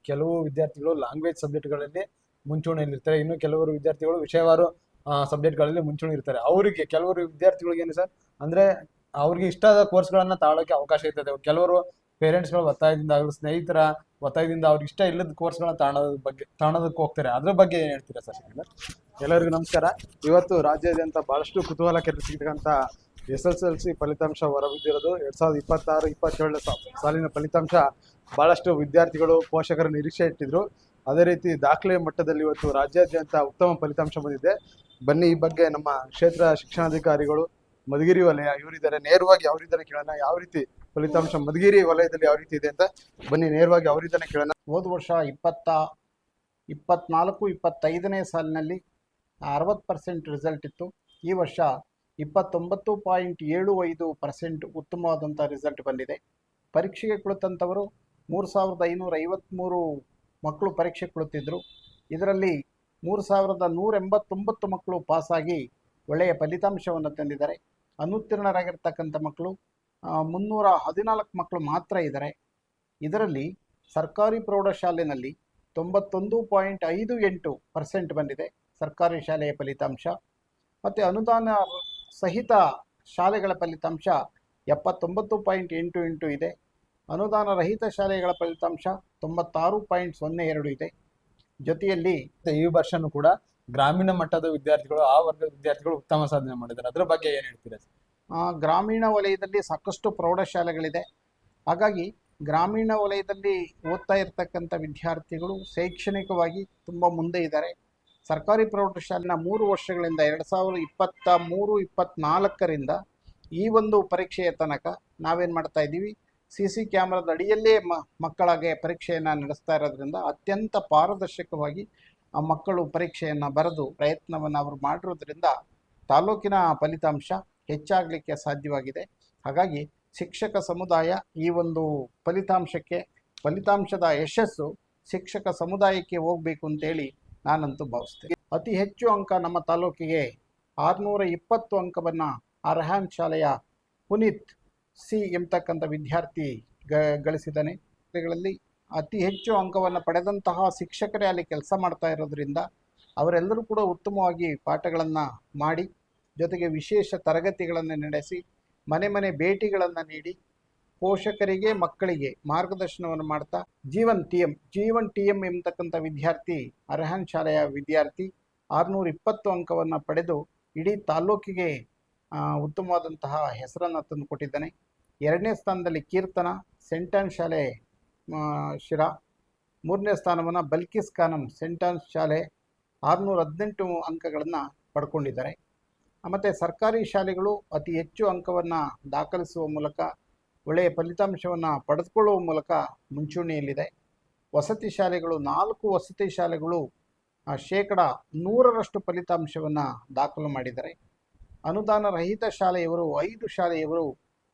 ಕೆಲವು ವಿದ್ಯಾರ್ಥಿಗಳು ಲ್ಯಾಂಗ್ವೇಜ್ ಸಬ್ಜೆಕ್ಟ್ಗಳಲ್ಲಿ ಮುಂಚೂಣಿಯಲ್ಲಿರ್ತಾರೆ, ಇನ್ನು ಕೆಲವರು ವಿದ್ಯಾರ್ಥಿಗಳು ವಿಷಯವಾರು ಸಬ್ಜೆಕ್ಟ್ಗಳಲ್ಲಿ ಮುಂಚೂಣಿ ಇರ್ತಾರೆ. ಅವರಿಗೆ ಕೆಲವರು ವಿದ್ಯಾರ್ಥಿಗಳಿಗೆ ಏನು ಸರ್ ಅಂದ್ರೆ ಅವ್ರಿಗೆ ಇಷ್ಟವಾದ ಕೋರ್ಸ್ಗಳನ್ನ ತಾಳೋಕೆ ಅವಕಾಶ ಇರ್ತದೆ. ಕೆಲವರು ಪೇರೆಂಟ್ಸ್ಗಳ ಒತ್ತಾಯದಿಂದ ಆಗಲಿ ಸ್ನೇಹಿತರ ಒತ್ತಾಯದಿಂದ ಅವ್ರಿಗೆ ಇಷ್ಟ ಇಲ್ಲದ ಕೋರ್ಸ್ಗಳನ್ನ ತಾಣೋದಕ್ಕೆ ಹೋಗ್ತಾರೆ. ಅದ್ರ ಬಗ್ಗೆ ಏನ್ ಹೇಳ್ತೀರಾ ಸರ್? ಎಲ್ಲರಿಗೂ ನಮಸ್ಕಾರ. ಇವತ್ತು ರಾಜ್ಯಾದ್ಯಂತ ಬಹಳಷ್ಟು ಕುತೂಹಲ ಕೆರಳಿಸಿರ್ತಕ್ಕಂಥ SSLC ಫಲಿತಾಂಶ ಹೊರಬಿದ್ದಿರೋದು. 2026-27 ಸಾಲಿನ ಫಲಿತಾಂಶ ಬಹಳಷ್ಟು ವಿದ್ಯಾರ್ಥಿಗಳು ಪೋಷಕರ ನಿರೀಕ್ಷೆ ಇಟ್ಟಿದ್ರು. ಅದೇ ರೀತಿ ದಾಖಲೆ ಮಟ್ಟದಲ್ಲಿ ಇವತ್ತು ರಾಜ್ಯಾದ್ಯಂತ ಉತ್ತಮ ಫಲಿತಾಂಶ ಬಂದಿದೆ. ಬನ್ನಿ ಈ ಬಗ್ಗೆ ನಮ್ಮ ಕ್ಷೇತ್ರ ಶಿಕ್ಷಣಾಧಿಕಾರಿಗಳು ಮಧುಗಿರಿ ವಲಯ ಇವರಿದ್ದಾರೆ, ನೇರವಾಗಿ ಅವರಿದ್ದಾನೆ ಕೇಳೋಣ. ಯಾವ ರೀತಿ ಫಲಿತಾಂಶ ಮಧುಗಿರಿ ವಲಯದಲ್ಲಿ ಯಾವ ರೀತಿ ಇದೆ ಅಂತ ಬನ್ನಿ ನೇರವಾಗಿ ಅವರಿದ್ದಾನೆ ಕೇಳೋಣ. ಹೋದ ವರ್ಷ 24-25ನೇ ಸಾಲಿನಲ್ಲಿ 60% ರಿಸಲ್ಟ್ ಇತ್ತು. ಈ ವರ್ಷ 29.75% ಉತ್ತಮವಾದಂಥ ರಿಸಲ್ಟ್ ಬಂದಿದೆ. ಪರೀಕ್ಷೆಗೆ ಕುಳಿತಂಥವರು 3553 ಮಕ್ಕಳು ಪರೀಕ್ಷೆ ಕುಳಿತಿದ್ದರು. ಇದರಲ್ಲಿ 3189 ಮಕ್ಕಳು ಪಾಸಾಗಿ ಒಳ್ಳೆಯ ಫಲಿತಾಂಶವನ್ನು ತಂದಿದ್ದಾರೆ. ಅನುತ್ತೀರ್ಣರಾಗಿರ್ತಕ್ಕಂಥ ಮಕ್ಕಳು 314 ಮಕ್ಕಳು ಮಾತ್ರ ಇದ್ದಾರೆ. ಇದರಲ್ಲಿ ಸರ್ಕಾರಿ ಪ್ರೌಢಶಾಲೆಯಲ್ಲಿ 91.58% ಬಂದಿದೆ ಸರ್ಕಾರಿ ಶಾಲೆಯ ಫಲಿತಾಂಶ. ಮತ್ತು ಅನುದಾನ ಸಹಿತ ಶಾಲೆಗಳ ಫಲಿತಾಂಶ 79.88 ಇದೆ. ಅನುದಾನ ರಹಿತ ಶಾಲೆಗಳ ಫಲಿತಾಂಶ 96.02 ಇದೆ. ಜೊತೆಯಲ್ಲಿ ಈ ವರ್ಷನೂ ಕೂಡ ಗ್ರಾಮೀಣ ಮಟ್ಟದ ವಿದ್ಯಾರ್ಥಿಗಳು, ಆ ವರ್ಗದ ವಿದ್ಯಾರ್ಥಿಗಳು ಉತ್ತಮ ಸಾಧನೆ ಮಾಡಿದ್ದಾರೆ. ಅದರ ಬಗ್ಗೆ ಏನು ಹೇಳ್ತೀರಾ? ಗ್ರಾಮೀಣ ವಲಯದಲ್ಲಿ ಸಾಕಷ್ಟು ಪ್ರೌಢಶಾಲೆಗಳಿದೆ. ಹಾಗಾಗಿ ಗ್ರಾಮೀಣ ವಲಯದಲ್ಲಿ ಓದ್ತಾ ಇರ್ತಕ್ಕಂಥ ವಿದ್ಯಾರ್ಥಿಗಳು ಶೈಕ್ಷಣಿಕವಾಗಿ ತುಂಬ ಮುಂದೆ ಇದ್ದಾರೆ. ಸರ್ಕಾರಿ ಪ್ರೌಢಶಾಲೆನ 3 ವರ್ಷಗಳಿಂದ 2023-24ರಿಂದ ಈ ಒಂದು ಪರೀಕ್ಷೆಯ ತನಕ ನಾವೇನು ಮಾಡ್ತಾ ಇದ್ದೀವಿ, CC ಕ್ಯಾಮ್ರಾದ ಅಡಿಯಲ್ಲೇ ಮಕ್ಕಳಿಗೆ ಪರೀಕ್ಷೆಯನ್ನು ನಡೆಸ್ತಾ ಇರೋದ್ರಿಂದ ಅತ್ಯಂತ ಪಾರದರ್ಶಕವಾಗಿ ಆ ಮಕ್ಕಳು ಪರೀಕ್ಷೆಯನ್ನು ಬರೆದು ಪ್ರಯತ್ನವನ್ನು ಅವರು ಮಾಡಿರೋದ್ರಿಂದ ತಾಲೂಕಿನ ಫಲಿತಾಂಶ ಹೆಚ್ಚಾಗಲಿಕ್ಕೆ ಸಾಧ್ಯವಾಗಿದೆ. ಹಾಗಾಗಿ ಶಿಕ್ಷಕ ಸಮುದಾಯ ಈ ಒಂದು ಫಲಿತಾಂಶದ ಯಶಸ್ಸು ಶಿಕ್ಷಕ ಸಮುದಾಯಕ್ಕೆ ಹೋಗಬೇಕು ಅಂತೇಳಿ ನಾನಂತೂ ಭಾವಿಸ್ತೇನೆ. ಅತಿ ಹೆಚ್ಚು ಅಂಕ ನಮ್ಮ ತಾಲೂಕಿಗೆ 620 ಅಂಕವನ್ನು ಅರ್ಹಾನ್ ಶಾಲೆಯ ಪುನೀತ್ ಸಿ ಎಂಬತಕ್ಕಂಥ ವಿದ್ಯಾರ್ಥಿ ಗಳಿಸಿದ್ದಾನೆ. ಗಳಲ್ಲಿ ಅತಿ ಹೆಚ್ಚು ಅಂಕವನ್ನು ಪಡೆದಂತಹ ಶಿಕ್ಷಕರೇ ಅಲ್ಲಿ ಕೆಲಸ ಮಾಡ್ತಾ ಇರೋದ್ರಿಂದ ಅವರೆಲ್ಲರೂ ಕೂಡ ಉತ್ತಮವಾಗಿ ಪಾಠಗಳನ್ನು ಮಾಡಿ, ಜೊತೆಗೆ ವಿಶೇಷ ತರಗತಿಗಳನ್ನು ನಡೆಸಿ, ಮನೆ ಭೇಟಿಗಳನ್ನು ನೀಡಿ, ಪೋಷಕರಿಗೆ ಮಕ್ಕಳಿಗೆ ಮಾರ್ಗದರ್ಶನವನ್ನು ಮಾಡ್ತಾ ಜೀವನ್ ಟಿ ಎಂ ಎಂಬತಕ್ಕಂಥ ವಿದ್ಯಾರ್ಥಿ ಅರ್ಹಾನ್ ಶಾಲೆಯ ವಿದ್ಯಾರ್ಥಿ 620 ಅಂಕವನ್ನು ಪಡೆದು ಇಡೀ ತಾಲ್ಲೂಕಿಗೆ ಉತ್ತಮವಾದಂತಹ ಹೆಸರನ್ನು ತಂದುಕೊಟ್ಟಿದ್ದಾನೆ. 2ನೇ ಸ್ಥಾನದಲ್ಲಿ ಕೀರ್ತನ ಸೆಂಟಾನ್ ಶಾಲೆ ಶಿರಾ, 3ನೇ ಸ್ಥಾನವನ್ನು ಬಲ್ಕಿಸ್ ಖಾನಂ ಸೆಂಟಾನ್ ಶಾಲೆ 618 ಅಂಕಗಳನ್ನು ಪಡ್ಕೊಂಡಿದ್ದಾರೆ. ಮತ್ತು ಸರ್ಕಾರಿ ಶಾಲೆಗಳು ಅತಿ ಹೆಚ್ಚು ಅಂಕವನ್ನು ದಾಖಲಿಸುವ ಮೂಲಕ ಒಳ್ಳೆಯ ಫಲಿತಾಂಶವನ್ನು ಪಡೆದುಕೊಳ್ಳುವ ಮೂಲಕ ಮುಂಚೂಣಿಯಲ್ಲಿದೆ. ವಸತಿ ಶಾಲೆಗಳು 4 ವಸತಿ ಶಾಲೆಗಳು 100% ಫಲಿತಾಂಶವನ್ನು ದಾಖಲು ಮಾಡಿದ್ದಾರೆ. ಅನುದಾನ ರಹಿತ ಶಾಲೆಯವರು 5 ಶಾಲೆಯವರು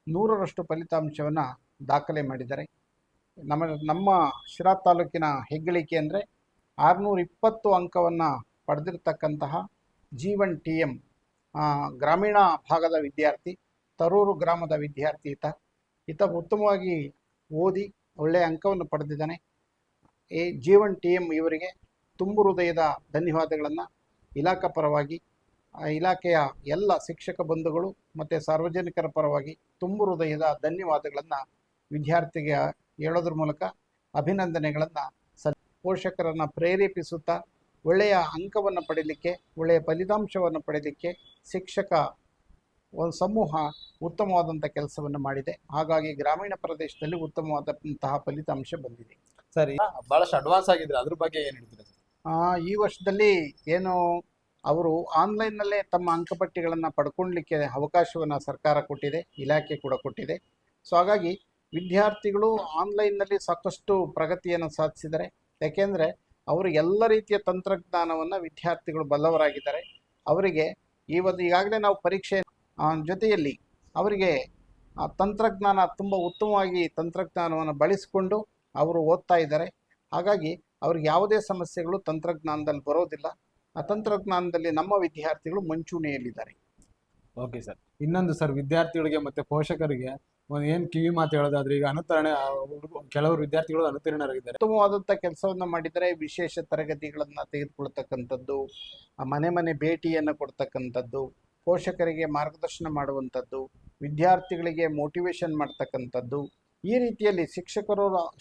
100% ಫಲಿತಾಂಶವನ್ನು ದಾಖಲೆ ಮಾಡಿದ್ದಾರೆ. ನಮ್ಮ ಶಿರಾ ತಾಲೂಕಿನ ಹೆಗ್ಗಳಿಕೆ ಅಂದರೆ 620 ಅಂಕವನ್ನು ಪಡೆದಿರತಕ್ಕಂತಹ ಜೀವನ್ ಟಿ ಎಂ ಗ್ರಾಮೀಣ ಭಾಗದ ವಿದ್ಯಾರ್ಥಿ, ತರೂರು ಗ್ರಾಮದ ವಿದ್ಯಾರ್ಥಿ ಈತ ಉತ್ತಮವಾಗಿ ಓದಿ ಒಳ್ಳೆಯ ಅಂಕವನ್ನು ಪಡೆದಿದ್ದಾನೆ. ಜೀವನ್ ಟಿ ಎಂ ಇವರಿಗೆ ತುಂಬು ಹೃದಯದ ಧನ್ಯವಾದಗಳನ್ನು ಇಲಾಖಾ ಪರವಾಗಿ, ಇಲಾಖೆಯ ಎಲ್ಲ ಶಿಕ್ಷಕ ಬಂಧುಗಳು ಮತ್ತು ಸಾರ್ವಜನಿಕರ ಪರವಾಗಿ ತುಂಬು ಹೃದಯದ ಧನ್ಯವಾದಗಳನ್ನು ವಿದ್ಯಾರ್ಥಿಗೆ ಹೇಳೋದ್ರ ಮೂಲಕ ಅಭಿನಂದನೆಗಳನ್ನು ಪೋಷಕರನ್ನು ಪ್ರೇರೇಪಿಸುತ್ತಾ ಒಳ್ಳೆಯ ಅಂಕವನ್ನು ಪಡೀಲಿಕ್ಕೆ, ಒಳ್ಳೆಯ ಫಲಿತಾಂಶವನ್ನು ಪಡೀಲಿಕ್ಕೆ ಶಿಕ್ಷಕ ಒಂದು ಸಮೂಹ ಉತ್ತಮವಾದಂಥ ಕೆಲಸವನ್ನು ಮಾಡಿದೆ. ಹಾಗಾಗಿ ಗ್ರಾಮೀಣ ಪ್ರದೇಶದಲ್ಲಿ ಉತ್ತಮವಾದಂತಹ ಫಲಿತಾಂಶ ಬಂದಿದೆ. ಸರಿ, ಬಹಳಷ್ಟು ಅಡ್ವಾನ್ಸ್ ಆಗಿದ್ರೆ ಅದ್ರ ಬಗ್ಗೆ ಏನು ಹೇಳ್ತೀರಾ ಸರ್? ಈ ವರ್ಷದಲ್ಲಿ ಏನು ಅವರು ಆನ್ಲೈನ್ನಲ್ಲೇ ತಮ್ಮ ಅಂಕಪಟ್ಟಿಗಳನ್ನು ಪಡ್ಕೊಳ್ಲಿಕ್ಕೆ ಅವಕಾಶವನ್ನು ಸರ್ಕಾರ ಕೊಟ್ಟಿದೆ, ಇಲಾಖೆ ಕೂಡ ಕೊಟ್ಟಿದೆ. ಸೊ ಹಾಗಾಗಿ ವಿದ್ಯಾರ್ಥಿಗಳು ಆನ್ಲೈನ್ನಲ್ಲಿ ಸಾಕಷ್ಟು ಪ್ರಗತಿಯನ್ನು ಸಾಧಿಸಿದ್ದಾರೆ. ಯಾಕೆಂದರೆ ಅವರು ಎಲ್ಲ ರೀತಿಯ ತಂತ್ರಜ್ಞಾನವನ್ನು ವಿದ್ಯಾರ್ಥಿಗಳು ಬಲ್ಲವರಾಗಿದ್ದಾರೆ. ಅವರಿಗೆ ಈಗಾಗಲೇ ನಾವು ಪರೀಕ್ಷೆ ಜೊತೆಯಲ್ಲಿ ಅವರಿಗೆ ತಂತ್ರಜ್ಞಾನ ತುಂಬ ಉತ್ತಮವಾಗಿ ತಂತ್ರಜ್ಞಾನವನ್ನು ಬಳಸಿಕೊಂಡು ಅವರು ಓದ್ತಾ ಇದ್ದಾರೆ. ಹಾಗಾಗಿ ಅವ್ರಿಗೆ ಯಾವುದೇ ಸಮಸ್ಯೆಗಳು ತಂತ್ರಜ್ಞಾನದಲ್ಲಿ ಬರೋದಿಲ್ಲ. ಆ ತಂತ್ರಜ್ಞಾನದಲ್ಲಿ ನಮ್ಮ ವಿದ್ಯಾರ್ಥಿಗಳು ಮುಂಚೂಣಿಯಲ್ಲಿದ್ದಾರೆ. Okay sir. ಇನ್ನೊಂದು ಸರ್, ವಿದ್ಯಾರ್ಥಿಗಳಿಗೆ ಮತ್ತು ಪೋಷಕರಿಗೆ ಒಂದು ಏನ್ ಕಿವಿ ಮಾತು ಹೇಳೋದಾದ್ರೆ ಈಗ ಅನುಕರಣೆ ಕೆಲವರು ವಿದ್ಯಾರ್ಥಿಗಳು ಅನುತ್ತೀರ್ಣರಾಗಿದ್ದಾರೆ. ಉತ್ತಮವಾದಂಥ ಕೆಲಸವನ್ನು ಮಾಡಿದರೆ ವಿಶೇಷ ತರಗತಿಗಳನ್ನು ತೆಗೆದುಕೊಳ್ತಕ್ಕಂಥದ್ದು, ಮನೆ ಮನೆ ಭೇಟಿಯನ್ನು ಕೊಡ್ತಕ್ಕಂಥದ್ದು, ಪೋಷಕರಿಗೆ ಮಾರ್ಗದರ್ಶನ ಮಾಡುವಂಥದ್ದು, ವಿದ್ಯಾರ್ಥಿಗಳಿಗೆ ಮೋಟಿವೇಶನ್ ಮಾಡ್ತಕ್ಕಂಥದ್ದು, ಈ ರೀತಿಯಲ್ಲಿ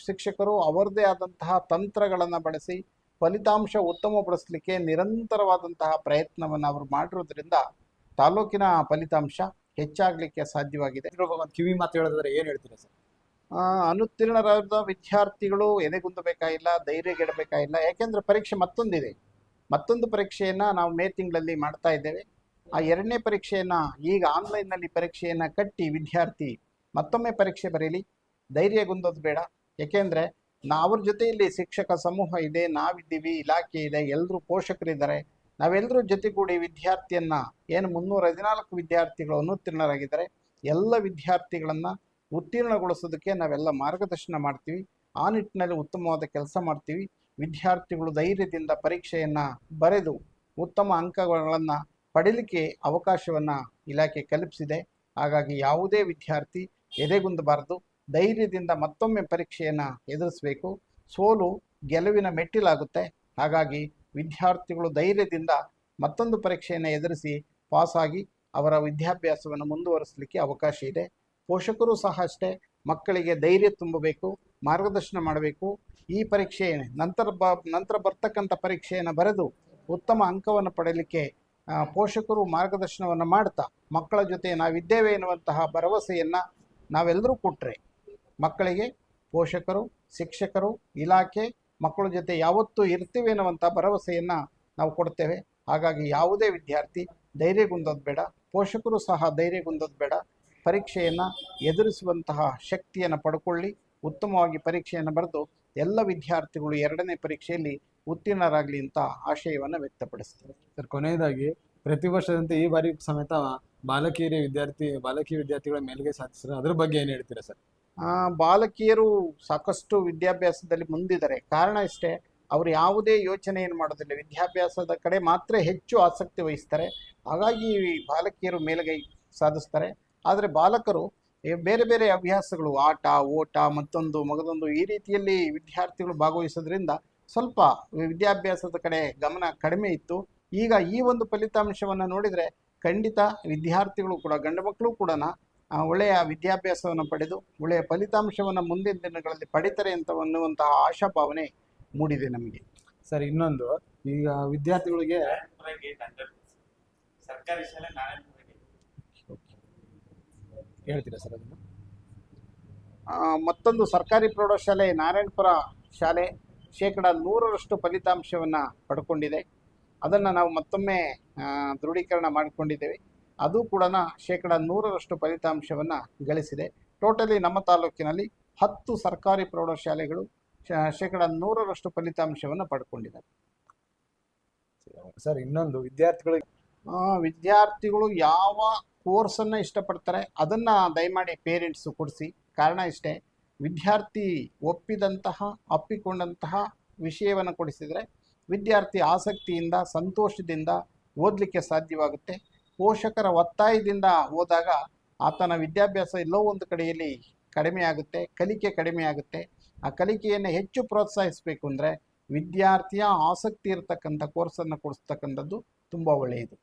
ಶಿಕ್ಷಕರು ಅವರದೇ ಆದಂತಹ ತಂತ್ರಗಳನ್ನು ಬಳಸಿ ಫಲಿತಾಂಶ ಉತ್ತಮಪಡಿಸಲಿಕ್ಕೆ ನಿರಂತರವಾದಂತಹ ಪ್ರಯತ್ನವನ್ನು ಅವರು ಮಾಡಿರೋದ್ರಿಂದ ತಾಲೂಕಿನ ಫಲಿತಾಂಶ ಹೆಚ್ಚಾಗಲಿಕ್ಕೆ ಸಾಧ್ಯವಾಗಿದೆ. ಒಂದು ಕಿವಿ ಮಾತು ಹೇಳೋದಾದ್ರೆ ಏನ್ ಹೇಳ್ತೀರಾ ಸರ್? ಅನುತ್ತೀರ್ಣರಾದ ವಿದ್ಯಾರ್ಥಿಗಳು ಎದೆಗುಂದಬೇಕಾಗಿಲ್ಲ, ಧೈರ್ಯಗೆಡಬೇಕಾಗಿಲ್ಲ. ಯಾಕೆಂದರೆ ಪರೀಕ್ಷೆ ಮತ್ತೊಂದು ಪರೀಕ್ಷೆಯನ್ನು ನಾವು ಮೇ ತಿಂಗಳಲ್ಲಿ ಮಾಡ್ತಾ ಇದ್ದೇವೆ. ಆ ಎರಡನೇ ಪರೀಕ್ಷೆಯನ್ನು ಈಗ ಆನ್ಲೈನ್ನಲ್ಲಿ ಪರೀಕ್ಷೆಯನ್ನು ಕಟ್ಟಿ ವಿದ್ಯಾರ್ಥಿ ಮತ್ತೊಮ್ಮೆ ಪರೀಕ್ಷೆ ಬರೀಲಿ, ಧೈರ್ಯಗುಂದೋದು ಬೇಡ. ಏಕೆಂದರೆ ಅವ್ರ ಜೊತೆಯಲ್ಲಿ ಶಿಕ್ಷಕ ಸಮೂಹ ಇದೆ, ನಾವಿದ್ದೀವಿ, ಇಲಾಖೆ ಇದೆ, ಎಲ್ಲರೂ ಪೋಷಕರಿದ್ದಾರೆ. ನಾವೆಲ್ಲರೂ ಜೊತೆಗೂಡಿ ವಿದ್ಯಾರ್ಥಿಯನ್ನು ಏನು 314 ವಿದ್ಯಾರ್ಥಿಗಳು ಅನುತ್ತೀರ್ಣರಾಗಿದ್ದಾರೆ, ಎಲ್ಲ ವಿದ್ಯಾರ್ಥಿಗಳನ್ನು ಉತ್ತೀರ್ಣಗೊಳಿಸೋದಕ್ಕೆ ನಾವೆಲ್ಲ ಮಾರ್ಗದರ್ಶನ ಮಾಡ್ತೀವಿ. ಆ ನಿಟ್ಟಿನಲ್ಲಿ ಉತ್ತಮವಾದ ಕೆಲಸ ಮಾಡ್ತೀವಿ. ವಿದ್ಯಾರ್ಥಿಗಳು ಧೈರ್ಯದಿಂದ ಪರೀಕ್ಷೆಯನ್ನು ಬರೆದು ಉತ್ತಮ ಅಂಕಗಳನ್ನು ಪಡೀಲಿಕ್ಕೆ ಅವಕಾಶವನ್ನು ಇಲಾಖೆ ಕಲ್ಪಿಸಿದೆ. ಹಾಗಾಗಿ ಯಾವುದೇ ವಿದ್ಯಾರ್ಥಿ ಎದೆಗುಂದಬಾರದು, ಧೈರ್ಯದಿಂದ ಮತ್ತೊಮ್ಮೆ ಪರೀಕ್ಷೆಯನ್ನು ಎದುರಿಸಬೇಕು. ಸೋಲು ಗೆಲುವಿನ ಮೆಟ್ಟಿಲಾಗುತ್ತೆ. ಹಾಗಾಗಿ ವಿದ್ಯಾರ್ಥಿಗಳು ಧೈರ್ಯದಿಂದ ಮತ್ತೊಂದು ಪರೀಕ್ಷೆಯನ್ನು ಎದುರಿಸಿ ಪಾಸಾಗಿ ಅವರ ವಿದ್ಯಾಭ್ಯಾಸವನ್ನು ಮುಂದುವರಿಸಲಿಕ್ಕೆ ಅವಕಾಶ ಇದೆ. ಪೋಷಕರು ಸಹ ಅಷ್ಟೇ, ಮಕ್ಕಳಿಗೆ ಧೈರ್ಯ ತುಂಬಬೇಕು, ಮಾರ್ಗದರ್ಶನ ಮಾಡಬೇಕು. ಈ ಪರೀಕ್ಷೆ ನಂತರ ಬರ್ತಕ್ಕಂಥ ಪರೀಕ್ಷೆಯನ್ನು ಬರೆದು ಉತ್ತಮ ಅಂಕವನ್ನು ಪಡೆಯಲಿಕ್ಕೆ ಪೋಷಕರು ಮಾರ್ಗದರ್ಶನವನ್ನು ಮಾಡ್ತಾ ಮಕ್ಕಳ ಜೊತೆ ನಾವಿದ್ದೇವೆ ಎನ್ನುವಂತಹ ಭರವಸೆಯನ್ನು ನಾವೆಲ್ಲರೂ ಕೊಟ್ಟರೆ ಮಕ್ಕಳಿಗೆ ಪೋಷಕರು, ಶಿಕ್ಷಕರು, ಇಲಾಖೆ ಮಕ್ಕಳ ಜೊತೆ ಯಾವತ್ತೂ ಇರ್ತೀವಿ ಎನ್ನುವಂಥ ಭರವಸೆಯನ್ನು ನಾವು ಕೊಡ್ತೇವೆ. ಹಾಗಾಗಿ ಯಾವುದೇ ವಿದ್ಯಾರ್ಥಿ ಧೈರ್ಯಗುಂದೋದು ಬೇಡ, ಪೋಷಕರು ಸಹ ಧೈರ್ಯಗುಂದೋದು ಬೇಡ. ಪರೀಕ್ಷೆಯನ್ನು ಎದುರಿಸುವಂತಹ ಶಕ್ತಿಯನ್ನು ಪಡ್ಕೊಳ್ಳಿ. ಉತ್ತಮವಾಗಿ ಪರೀಕ್ಷೆಯನ್ನು ಬರೆದು ಎಲ್ಲ ವಿದ್ಯಾರ್ಥಿಗಳು ಎರಡನೇ ಪರೀಕ್ಷೆಯಲ್ಲಿ ಉತ್ತೀರ್ಣರಾಗಲಿ ಅಂತ ಆಶಯವನ್ನು ವ್ಯಕ್ತಪಡಿಸ್ತಾರೆ. ಸರ್, ಕೊನೆಯದಾಗಿ ಪ್ರತಿ ವರ್ಷದಂತೆ ಈ ಬಾರಿ ಸಮೇತ ಬಾಲಕಿ ವಿದ್ಯಾರ್ಥಿಗಳ ಮೇಲ್ಗೆ ಸಾಧಿಸಿದ್ರೆ ಅದ್ರ ಬಗ್ಗೆ ಏನು ಹೇಳ್ತೀರಾ ಸರ್? ಬಾಲಕಿಯರು ಸಾಕಷ್ಟು ವಿದ್ಯಾಭ್ಯಾಸದಲ್ಲಿ ಮುಂದಿದ್ದಾರೆ. ಕಾರಣ ಇಷ್ಟೇ, ಅವರು ಯಾವುದೇ ಯೋಚನೆಯನ್ನು ಮಾಡೋದಿಲ್ಲ, ವಿದ್ಯಾಭ್ಯಾಸದ ಕಡೆ ಮಾತ್ರ ಹೆಚ್ಚು ಆಸಕ್ತಿ ವಹಿಸ್ತಾರೆ. ಹಾಗಾಗಿ ಬಾಲಕಿಯರು ಮೇಲುಗೈ ಸಾಧಿಸ್ತಾರೆ. ಆದರೆ ಬಾಲಕರು ಬೇರೆ ಬೇರೆ ಹವ್ಯಾಸಗಳು, ಆಟ, ಓಟ, ಮಗದೊಂದು ಈ ರೀತಿಯಲ್ಲಿ ವಿದ್ಯಾರ್ಥಿಗಳು ಭಾಗವಹಿಸೋದ್ರಿಂದ ಸ್ವಲ್ಪ ವಿದ್ಯಾಭ್ಯಾಸದ ಕಡೆ ಗಮನ ಕಡಿಮೆ ಇತ್ತು. ಈಗ ಈ ಒಂದು ಫಲಿತಾಂಶವನ್ನು ನೋಡಿದರೆ ಖಂಡಿತ ವಿದ್ಯಾರ್ಥಿಗಳು ಕೂಡ, ಗಂಡು ಮಕ್ಕಳು ಕೂಡ ಒಳ್ಳೆಯ ವಿದ್ಯಾಭ್ಯಾಸವನ್ನು ಪಡೆದು ಒಳ್ಳೆಯ ಫಲಿತಾಂಶವನ್ನು ಮುಂದಿನ ದಿನಗಳಲ್ಲಿ ಪಡಿತಾರೆ ಅನ್ನುವಂತಹ ಆಶಾಭಾವನೆ ಮೂಡಿದೆ ನಮಗೆ. ಸರ್, ಇನ್ನೊಂದು, ಈಗ ವಿದ್ಯಾರ್ಥಿಗಳಿಗೆ ಸರ್ಕಾರಿ ಶಾಲೆ ಹೇಳ್ತೀರಾ ಸರ್ ಅದನ್ನು? ಮತ್ತೊಂದು ಸರ್ಕಾರಿ ಪ್ರೌಢಶಾಲೆ ನಾರಾಯಣಪುರ ಶಾಲೆ 100% ಫಲಿತಾಂಶವನ್ನು ಪಡ್ಕೊಂಡಿದೆ. ಅದನ್ನು ನಾವು ಮತ್ತೊಮ್ಮೆ ದೃಢೀಕರಣ ಮಾಡಿಕೊಂಡಿದ್ದೇವೆ. ಅದು ಕೂಡ 100% ಫಲಿತಾಂಶವನ್ನು ಗಳಿಸಿದೆ. ಟೋಟಲಿ ನಮ್ಮ ತಾಲೂಕಿನಲ್ಲಿ 10 ಸರ್ಕಾರಿ ಪ್ರೌಢಶಾಲೆಗಳು 100% ಫಲಿತಾಂಶವನ್ನು ಪಡ್ಕೊಂಡಿದ್ದಾರೆ. ಸರ್, ಇನ್ನೊಂದು, ವಿದ್ಯಾರ್ಥಿಗಳು ಯಾವ ಕೋರ್ಸನ್ನು ಇಷ್ಟಪಡ್ತಾರೆ ಅದನ್ನು ದಯಮಾಡಿ ಪೇರೆಂಟ್ಸು ಕೊಡಿಸಿ. ಕಾರಣ ಇಷ್ಟೇ, ವಿದ್ಯಾರ್ಥಿ ಅಪ್ಪಿಕೊಂಡಂತಹ ವಿಷಯವನ್ನು ಕೊಡಿಸಿದರೆ ವಿದ್ಯಾರ್ಥಿ ಆಸಕ್ತಿಯಿಂದ, ಸಂತೋಷದಿಂದ ಓದಲಿಕ್ಕೆ ಸಾಧ್ಯವಾಗುತ್ತೆ. ಪೋಷಕರ ಒತ್ತಾಯದಿಂದ ಹೋದಾಗ ಆತನ ವಿದ್ಯಾಭ್ಯಾಸ ಎಲ್ಲೋ ಒಂದು ಕಡೆಯಲ್ಲಿ ಕಡಿಮೆ ಆಗುತ್ತೆ, ಕಲಿಕೆ ಕಡಿಮೆ ಆಗುತ್ತೆ. ಆ ಕಲಿಕೆಯನ್ನು ಹೆಚ್ಚು ಪ್ರೋತ್ಸಾಹಿಸಬೇಕು ಅಂದರೆ ವಿದ್ಯಾರ್ಥಿಯ ಆಸಕ್ತಿ ಇರತಕ್ಕಂಥ ಕೋರ್ಸನ್ನು ಕೊಡಿಸ್ತಕ್ಕಂಥದ್ದು ತುಂಬ ಒಳ್ಳೆಯದು.